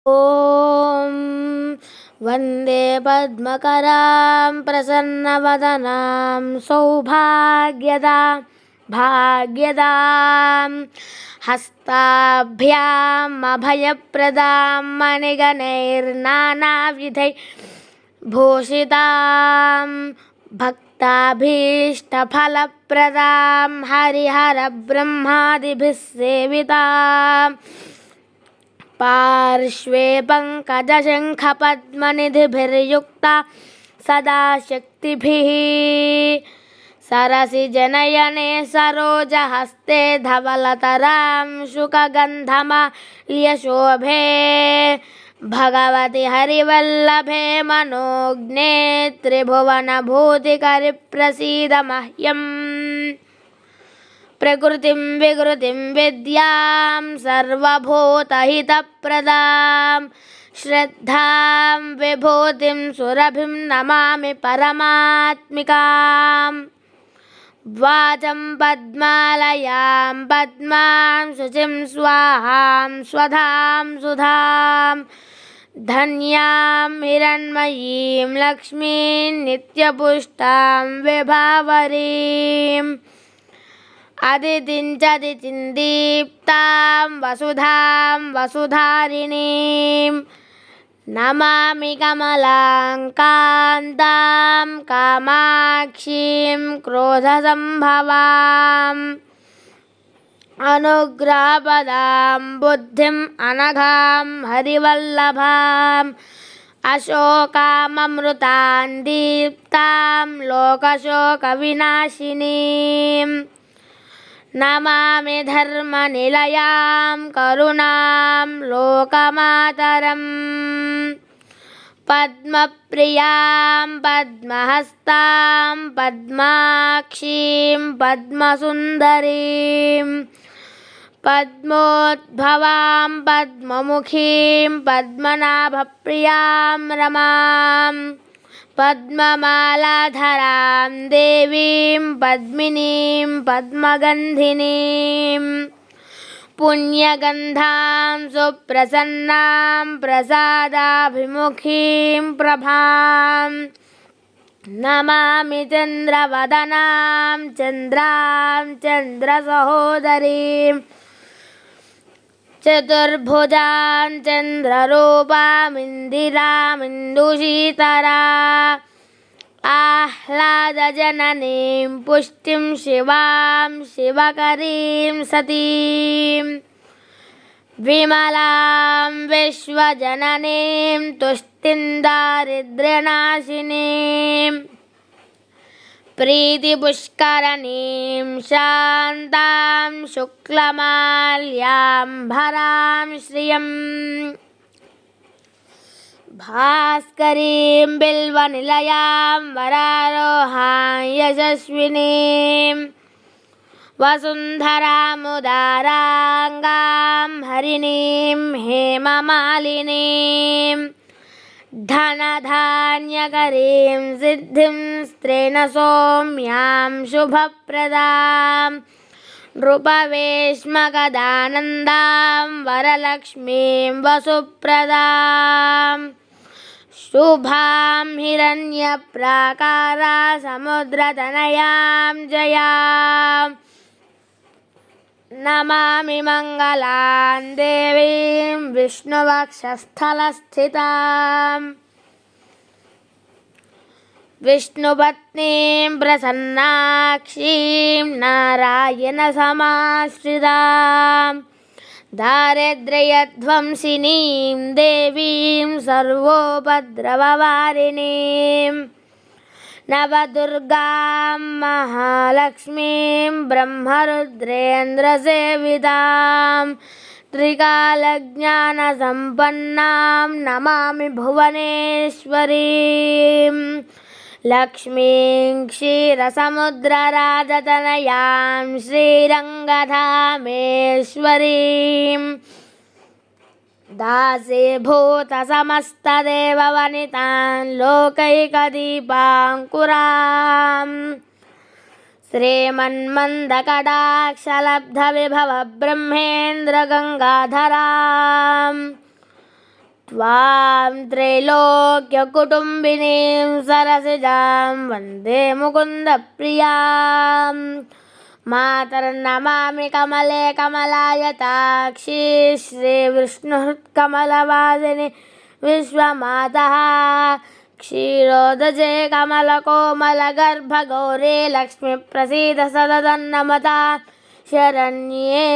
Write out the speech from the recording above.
ॐ वन्दे पद्मकरां प्रसन्नवदनां सौभाग्यदां भाग्यदां हस्ताभ्याम् अभयप्रदां मणिगणैर्नानाविधैः भूषितां भक्ताभीष्टफलप्रदां हरिहरब्रह्मादिभिः सेविताम् पार्श्वे पङ्कजशङ्खपद्मनिधिभिर्युक्ता सदा शक्तिभिः सरसिजनयने सरोजहस्ते धवलतरां शुकगन्धमाल्यशोभे भगवति हरिवल्लभे मनोज्ञे त्रिभुवनभूतिकरिप्रसीद मह्यम् प्रकृतिं विकृतिं विद्यां सर्वभूतहितप्रदां श्रद्धां विभूतिं सुरभिं नमामि परमात्मिकां वाचं पद्मालयां पद्मां शुचिं स्वाहां स्वधां सुधां धन्यां हिरण्मयीं लक्ष्मीं नित्यपुष्टां विभावरीम् अदितिं च दितिन्दीप्तां वसुधां वसुधारिणीं नमामि कमलां कान्तां कामाक्षीं क्रोधसम्भवाम् अनुग्रहपदां बुद्धिम् अनघां हरिवल्लभाम् अशोकाममृतां दीप्तां लोकशोकविनाशिनीम् नमामि धर्मनिलयां करुणां लोकमातरम् पद्मप्रियां पद्महस्तां पद्माक्षीं पद्मसुन्दरीं पद्मोद्भवां पद्ममुखीं पद्मनाभप्रियां रमां पद्ममालाधरां देवीं पद्मिनीं पद्मगन्धिनीं पुण्यगन्धां सुप्रसन्नां प्रसादाभिमुखीं प्रभां नमामि चन्द्रवदनां चन्द्रां चन्द्रसहोदरीं चतुर्भुजां चन्द्ररूपामिन्दिरामिन्दुशीतला आह्लादजननीं पुष्टिं शिवां शिवकरीं सतीं विमलां विश्वजननीं तुष्टिं दारिद्र्यनाशिनीं प्रीतिपुष्करणीं शान्तां शुक्लमाल्याम्बरां श्रियम् भास्करीं बिल्वनिलयां वरारोहां यशस्विनीं वसुन्धरामुदाराङ्गां हरिणीं हेममालिनीं धनधान्यकरीं सिद्धिं स्त्रेण सौम्यां शुभप्रदां नृपवेश्मगदानन्दां वरलक्ष्मीं वसुप्रदां शुभां हिरण्यप्राकारा समुद्रतनयां जयां नमामि मङ्गलां देवीं विष्णुवक्षस्थलस्थितां विष्णुपत्नीं प्रसन्नाक्षीं नारायणसमाश्रितां दारिद्र्यध्वंसिनीं देवीं सर्वोपद्रववारिणीं नवदुर्गां महालक्ष्मीं ब्रह्मरुद्रेन्द्रसेवितां त्रिकालज्ञानसम्पन्नां नमामि भुवनेश्वरीं लक्ष्मीं क्षीरसमुद्रराजतनयां श्रीरङ्गधामेश्वरीं दासीभूतसमस्तदेववनितां लोकैकदीपाङ्कुरां श्रीमन्मन्दकटाक्षलब्धविभवब्रह्मेन्द्रगङ्गाधरां त्वां त्रैलोक्यकुटुम्बिनीं सरसिजां वन्दे मुकुन्दप्रियां मातर्नमामि कमले कमलायताक्षी श्रीविष्णुहृत्कमलवासिनि विश्वमातः क्षीरोदजे कमलकोमलगर्भगौरी लक्ष्मीप्रसीद सददन्नमता शरण्ये।